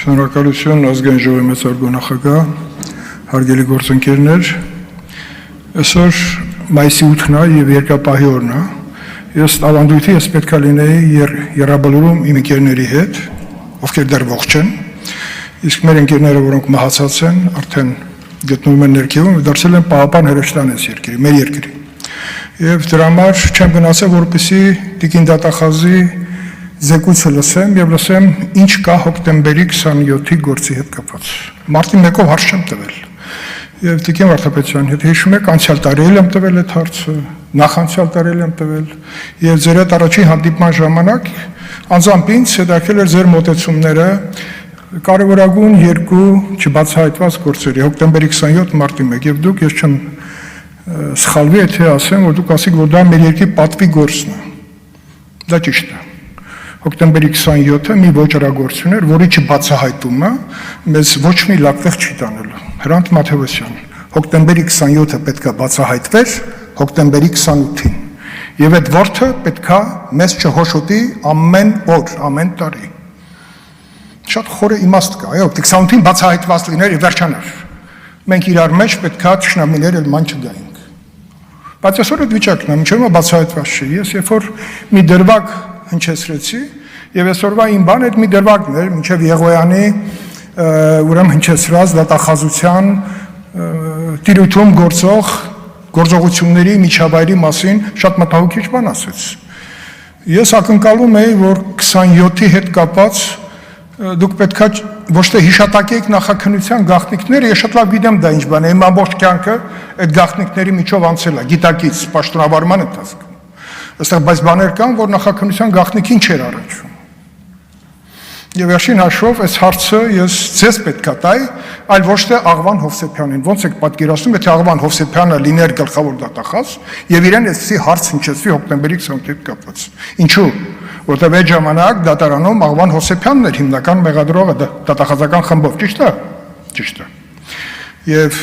Շնորհակալություն ազգային ժողովի մեծարգո նախագահ, հարգելի գործընկերներ, այսօր մայիսի 8-ն է եւ երկրապահի օրն է։ Ես ավանդույթի ես պետք է լինեի երրաբլուրում իմ ընկերների հետ, ովքեր դեռ ողջ են, իսկ մեր ընկերները, որոնք մահացած են, արդեն գտնվում են ներքևում, դարձել են պահապան հրեշտան այս երկրի, մեր երկրի։ Եվ դրա համար չեմ գնացել, որպեսզի տիկին դատախազի զեկույցը լսեմ եւ լսեմ ինչ կա հոկտեմբերի 27-ի գործի հետ կապված։ Մարտի 1-ով հարց չեմ տվել։ Եվ տիկին Վարդապետյան, եթե հիշում եք, անցյալ տարի եմ տվել այդ հարցը, նախանցյալ տարի եմ տվել, եւ ձեր այդ առաջին հանդիպման ժամանակ անձամբ ինձ հետաքրքրել էր ձեր մոտեցումները կարևորագույն երկու չբացահայտված գործերի՝ հոկտեմբերի 27, մարտի 1, եւ դուք ես չեմ սխալվի, եթե ասեմ, որ դուք ասիք, որ դա մեր երկրի պատվի գործն է։ Դա ճիշտ է։ Հոկտեմբերի 27-ը մի ոչրագործություն էր, որի չբացահայտումը մեզ ոչ մի լավ տեղ չի տանելու։ Հրանտ Մաթևոսյան, հոկտեմբերի 27-ը պետք է բացահայտվեր հոկտեմբերի 28-ին։ Եվ այդ որդը պետք է մեզ չհոշոտի ամեն օր, ամեն տարի։ Շատ խորը իմաստ կա, այո, 28-ին բացահայտված լիներ եւ վերջանար։ Մենք իրար մեջ պետք է ճշնամիներ էլ ման չգայինք։ Բայց այսօր այդ վիճակն է, մինչև բացահայտված չի։ Ես երբ որ մի դրվագ հնչեցրեցի եւ այսօրվա իմ բանը այդ մի դրվագն էր մինչեւ Եղոյանի ուրեմն հնչեցրած դատախազության տիրույթում գործող գործողությունների միջավայրի մասին շատ մտահոգիչ բան ասեց։ Ես ակնկալում էի, որ 27-ի հետ կապած դուք պետքա ոչ թե հիշատակեք նախաքննության գաղտնիքները, ես շատ լավ գիտեմ դա ինչ բան է, իմ ամբողջ կյանքը այդ գաղտնիքների միջով անցել է, գիտակից, պաշտոնավարման ընթացքում։ Այստեղ բայց բաներ կան, որ նախաքննության գաղտնիքին չէր առաջում։ Եվ վերջին հաշվով այս հարցը ես ձեզ պետք է տայի, այլ ոչ թե Աղվան Հովսեփյանին։ Ոնց եք պատկերացնում, եթե Աղվան Հովսեփյանը լիներ գլխավոր դատախազ եւ իրեն այսպիսի հարց հնչեցվի հոկտեմբերի 28-ի հետ կապված։ Ինչու՞։ Որտեղ այդ ժամանակ դատարանում Աղվան Հովսեփյանն էր հիմնական մեղադրողը դատախազական խմբով, ճիշտ է։ Ճիշտ է։ Եվ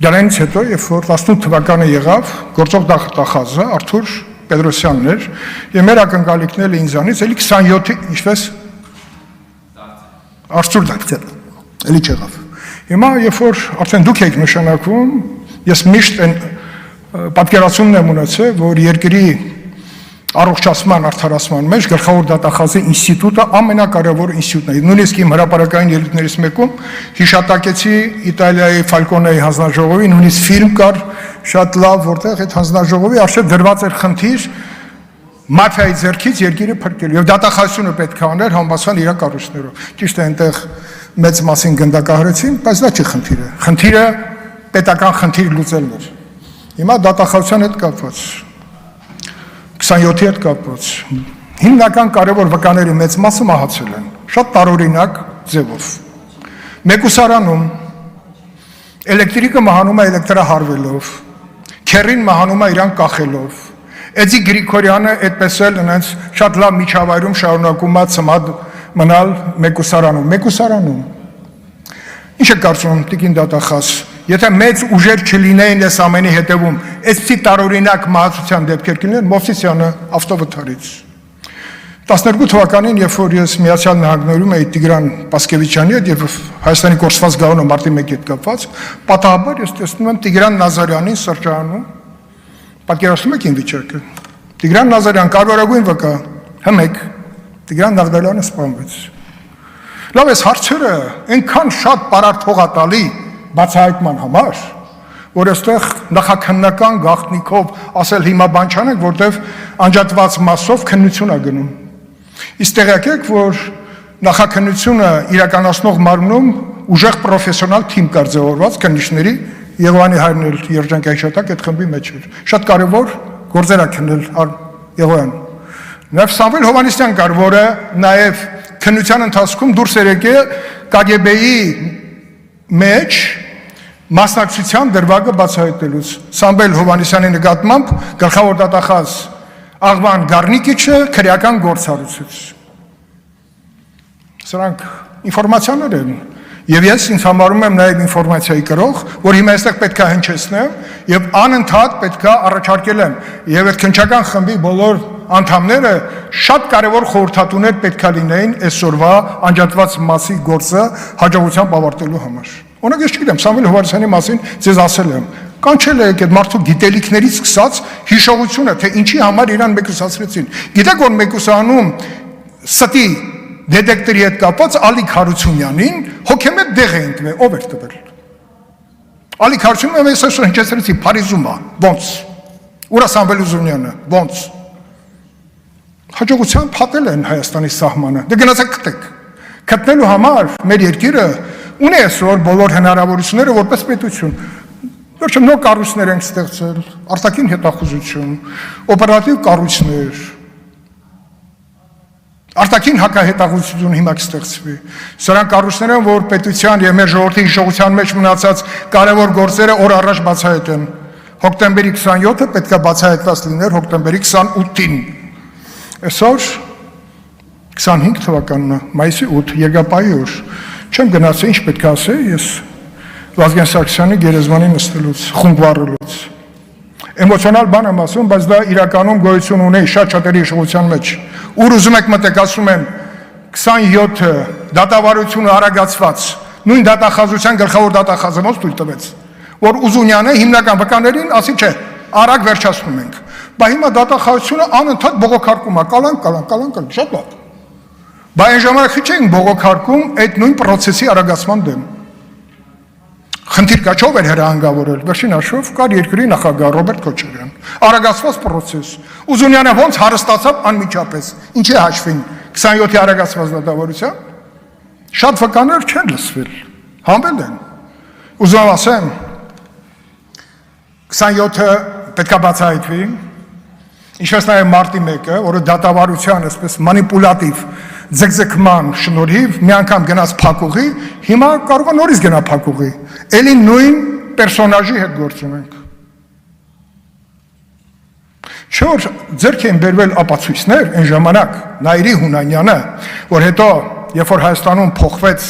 դրանից հետո, երբ որ 18 թվականը եղավ, գործող դատախազը Արթուր Պետրոսյանն էր, եւ մեր ակնկալիքները ինձանից էլի 27-ի, ինչպես Արթուր դատել, էլի չեղավ։ Հիմա երբ որ արդեն դուք եք նշանակվում, ես միշտ այն պատկերացումն եմ ունեցել, որ երկրի առողջացման արդարացման մեջ գլխավոր դատախազի ինստիտուտը ամենակարևոր ինստիտուտն է։ Նույնիսկ իմ հրապարակային ելույթներից մեկում հիշատակեցի Իտալիայի Ֆալկոնեի հանձնաժողովի նույնիսկ ֆիլմ կար շատ լավ, որտեղ այդ հանձնաժողովի արժե դրված էր խնդիր մաֆիայի ձեռքից երկիրը փրկելու եւ դատախազությունը պետք է աներ համապատասխան իր կառույցներով։ Ճիշտ է, այնտեղ մեծ մասին գնդակահարեցին, բայց դա չի խնդիրը։ Խնդիրը պետական խնդիր լուծելն էր։ Հիմա դատախազության հետ կապված 27-ի հետ կապված հիմնական կարևոր վկաների մեծ մասը մահացել են, շատ տարօրինակ ձևով։ Մեկուսարանում էլեկտրիկը մահանում է էլեկտրահարվելով, քեռին մահանում է իրան կախելով։ Էդի Գրիգորյանը այդպես էլ այնց շատ լավ միջավայրում շարունակում է ծմադ մնալ մեկուսարանում։ Ինչ է կարծում տիկին դատախազ, եթե մեծ ուժեր չլինեին այս ամենի հետևում, այսպիսի տարօրինակ մահացության դեպքեր կլինեն, Մովսիսյանը ավտովթարից։ 12 թվականին, երբ որ ես Միացյալ Նահանգներում էի Տիգրան Պասկևիչյանի հետ եւ Հայաստանի կորսված գաղտնի մարտի 1-ի հետ կապված, պատահաբար ես տեսնում եմ Տիգրան Նազարյանին սրճարանում։ Պատկերացնում եք ին վիճակը։ Տիգրան Նազարյան կարևորագույն վկա, հմեք, Տիգրան Նազարյանը սպանվեց։ Լավ, այս հարցերը այնքան շատ պարարտողատալի բացահայտման համար, որ այստեղ նախաքննական գաղտնիքով ասել հիմա բան չանենք, որտեվ անջատված մասով քննություն է գնում։ Իսկ տեղյակ եք, որ նախաքննությունը իրականացնող մարմնում ուժեղ պրոֆեսիոնալ թիմ կար ձևավորված քննիչների, Եղոյանի հայրն էլ երջանկային շտակ այդ խմբի մեջ էր։ Շատ կարևոր գործեր է քննել Եղոյան։ Նաև Սամվել Հովհաննիսյան կար, որը նաև քննության ընթացքում դուրս էր եկել KGB-ի մեջ մասնակցության դրվագը բացահայտելուց։ Սամվել Հովհաննիսյանի նկատմամբ գլխավոր դատախազ Աղվան Գառնիկիչը քրեական գործ հարուցեց։ Սրանք ինֆորմացիաներ են։ Եվ ես ինձ համարում եմ նաև ինֆորմացիայի կրող, որ հիմա այստեղ պետք է հնչեցնեմ եւ անընդհատ պետք է առաջարկել եմ եւ այդ քննչական խմբի բոլոր անդամները շատ կարևոր խորհրդատուներ պետք է լինեին այսօրվա անջատված մասի գործը հաջողությամբ ավարտելու համար։ Օրինակ ես չգիտեմ, Սամվել Հովհաննիսյանի մասին ձեզ ասել եմ, կանչել եք այդ մարդու գիտելիքներից սկսած հիշողությունը, թե ինչի համար իրան մեկուսացրեցին։ Գիտեք, որ մեկուսանում ստի դետեկտորի հետ կապված Ալիկ Հարությունյանին հոգեմետ դեղ էին տվել, ով էր տվել։ Ալիկ Հարությունյանը ես այսօր հնչեցրեցի Փարիզում է, ոնց։ Ուրա Սամվել Ուզունյանը, ոնց։ Հաջողությամբ փակել են Հայաստանի սահմանը։ Դե գնացեք գտեք։ Գտնելու համար մեր երկիրը ունի այսօր բոլոր հնարավորությունները որպես պետություն։ Վերջում նոր կառույցներ ենք ստեղծել, արտաքին հետախուզություն, օպերատիվ կառույցներ, արտաքին հակահետախուզություն հիմա կստեղծվի։ Սրանք կառույցներ են, որ պետության եւ մեր ժողովրդի հիշողության մեջ մնացած կարևոր գործերը օր առաջ բացահայտեն։ Հոկտեմբերի 27-ը պետք է բացահայտված լիներ հոկտեմբերի 28-ին։ Այսօր 25 թվականն է, մայիսի 8, Երկրապահի օր։ Չեմ գնացել, ինչ պետք է ասեի, ես Վազգեն Սարգսյանի գերեզմանի նստելուց, խումբ վառելուց։ Էմոցիոնալ բան եմ ասում, բայց դա իրականում գոյություն ունի շատ-շատերի հիշողության մեջ։ Ուր ուզում եք մտեք, ասում են 27-ը դատավարությունը արագացված, նույն դատախազության գլխավոր դատախազը ոնց թույլ տվեց, որ Ուզունյանը հիմնական վկաներին ասի չէ, արագ վերջացնում ենք։ Բա հիմա դատախազությունը անընդհատ բողոքարկում է, կալան, շատ լավ։ Բա այն ժամանակ չէին բողոքարկում այդ նույն պրոցեսի արագացման դեմ։ Խնդիր կա ով էր հրահանգավորել, վերջին հաշվով կար երկրի նախագահ Ռոբերտ Քոչարյան, արագացված պրոցես։ Ուզունյանը ոնց հարստացավ անմիջապես, ինչի հաշվին 27-ի արագացված դատավարության, շատ վկաներ չեն լսվել, հանվել են։ Ուզում ասեմ, 27-ը պետք է բացահայտվի, ինչպես նաև մարտի 1-ը, որը դատավարության այսպես մանիպուլատիվ ձգձգման շնորհիվ մի անգամ գնաց փակուղի, հիմա կարող է նորից գնա փակուղի, էլի նույն պերսոնաժի հետ գործ ունենք։ Չէ՞ որ ձեռք են բերվել ապացույցներ այն ժամանակ Նայիրի Հունանյանը, որ հետո երբ որ Հայաստանում փոխվեց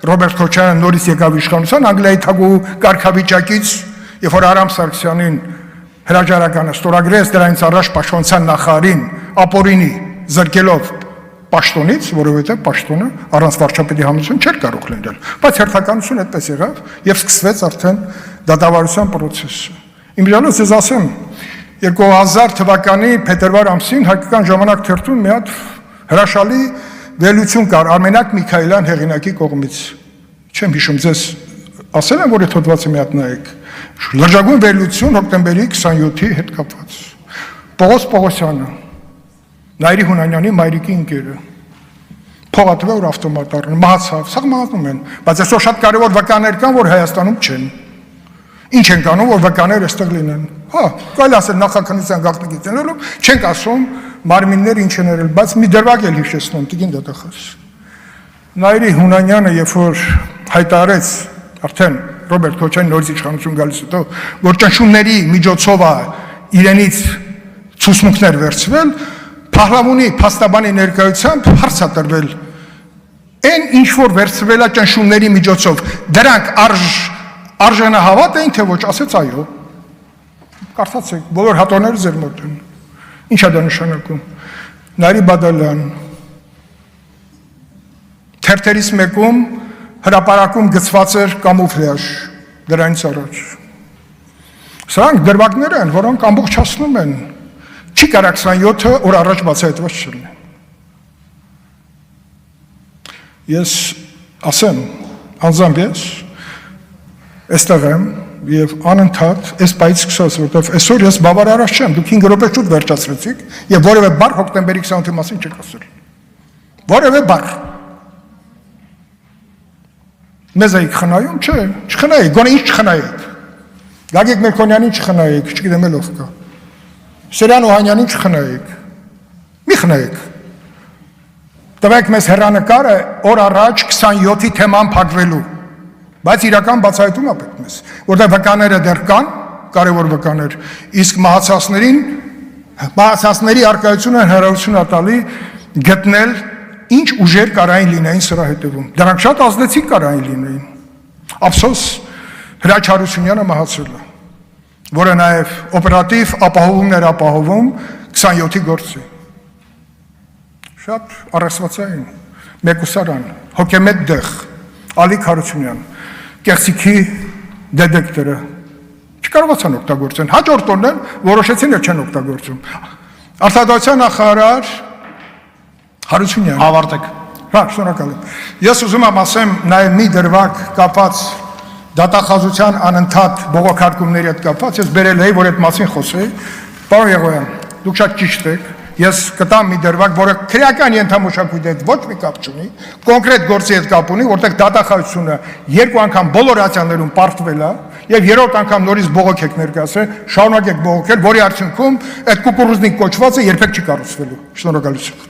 Ռոբերտ Քոչարյանը նորից եկավ իշխանության Անգլիայի թագու կարգավիճակից, երբ որ Արամ Սարգսյանին հրաժարականը ստորագրեց, դրանից առաջ պաշտպանության նախարարին ապօրինի զրկելով պաշտոնից, որովհետև պաշտոնը առանց վարչապետի համոզություն չէր կարող լինել, բայց հերթականություն այդպես եղավ եւ սկսվեց արդեն դատավարության պրոցեսը։ Իմիջիալոց ես ասեմ, 2000 թվականի փետրվար ամսին Հայկական ժամանակ թերթում մի հատ հրաշալի վերլուծություն կար Արմենակ Միքայելյան հեղինակի կողմից։ Չեմ հիշում, ձեզ ասել եմ, որ այդ հոդվածը մի հատ նայեք։ Լրջագույն վերլուծություն հոկտեմբերի 27-ի հետ կապված։ Պողոս Պողոսյանը, Նայիրի Հունանյանի մայրիկի ընկերը, փողատվե որ ավտոմատառն մահացավ, սա մահացնում են, բայց այսօր շատ կարևոր վկաներ կան, որ Հայաստանում չեն։ Ինչ են կանում, որ վկաներ այստեղ լինեն։ Հա, կարելի ասել նախաքննության գաղտնիքից ելնելով, չենք ասում մարմինները ինչ են եղել, բայց մի դրվագ էլ հիշեցնում, տիկին դատախազ։ Նայիրի Հունանյանը, երբ որ հայտարարեց արդեն Ռոբերտ Քոչարյանի նորից իշխանություն գալիս հետո, որ ճնշումների միջոցով է իրենից ցուցմունքներ վերցվել, Փահլավունի փաստաբանի ներկայությամբ հարց է տրվել։ Այն ինչ որ վերցվել է ճնշումների միջոցով, դրանք արժանահավատ էին թե ոչ, ասեց այո։ Կարդացեք, բոլոր հատորները ձեր մոտ են։ Ինչ է դա նշանակում։ Նարի Բադալյան թերթերից մեկում հրապարակում գծված էր կամուֆլյաժ դրանից առաջ։ Սրանք դրվագներ են, որոնք ամբողջացնում են չի կարա 27-ը օր առաջ բացահայտված չլինի։ Ես ասեմ, անձամբ ես այստեղ եմ եւ անընդհատ այս պայից սկսած, որտեղ այսօր ես բավարարած չեմ, դուք 5 րոպե շուտ վերջացրեցիք եւ որևէ բառ հոկտեմբերի 28-ի մասին չեք ասել։ Որևէ բառ։ Մեզ եք խնայում, չէ, չխնայեք, գոնե ինչ չխնայեք։ Գագիկ Մերկոնյանին չխնայեք, չգիտեմ ով կա։ Սերյան Օհանյանին չխնայեք, մի խնայեք, տվեք մեզ հեռանկարը օր առաջ 27-ի թեման փակվելու, բայց իրական բացահայտում է պետք մեզ, որտեղ վկաները դեռ կան, կարևոր վկաներ, իսկ մահացածների առկայությունը հնարավորություն տալի գտնել ինչ ուժեր կարային լինեին սրա հետևում, դրանք շատ ազդեցիկ կարային լինեին, ափսոս Հրաչ Հարությունյանը մահացել է, որը նաև օպերատիվ ապահովումներ ապահովում 27-ի գործի։ Շատ առասվածային, մեկուսարան, հոգեմետ դեղ, Ալիկ Հարությունյան, կեղծիքի դետեկտորը չկարողացան օգտագործեն, հաջորդ օրն որոշեցին եւ չեն օգտագործում։ Արտադրության նախարար Հարությունյան, Ավարտեք։ հա, շնորհակալ եմ։ Ես ուզում եմ ասեմ նաեւ մի դրվագ կապած դատախազության անընդհատ բողոքարկումների հետ կապված, ես բերել էի, որ այդ մասին խոսեի։ Պարոն Եղոյան, դուք շատ ճիշտ եք։ Ես կտամ մի դրվագ, որը քրեական ենթամշակույթի հետ ոչ մի կապ չունի, կոնկրետ գործի հետ կապ ունի, որտեղ դատախազությունը 2 անգամ բոլոր ացիաներում պարտվել է, եւ 3-րդ անգամ նորից բողոք եք ներկայացրել, շարունակեք բողոքել, որի արդյունքում այդ կուկուռուզնիկ կոչվածը երբեք չի կառուցվելու։ Շնորհակալություն։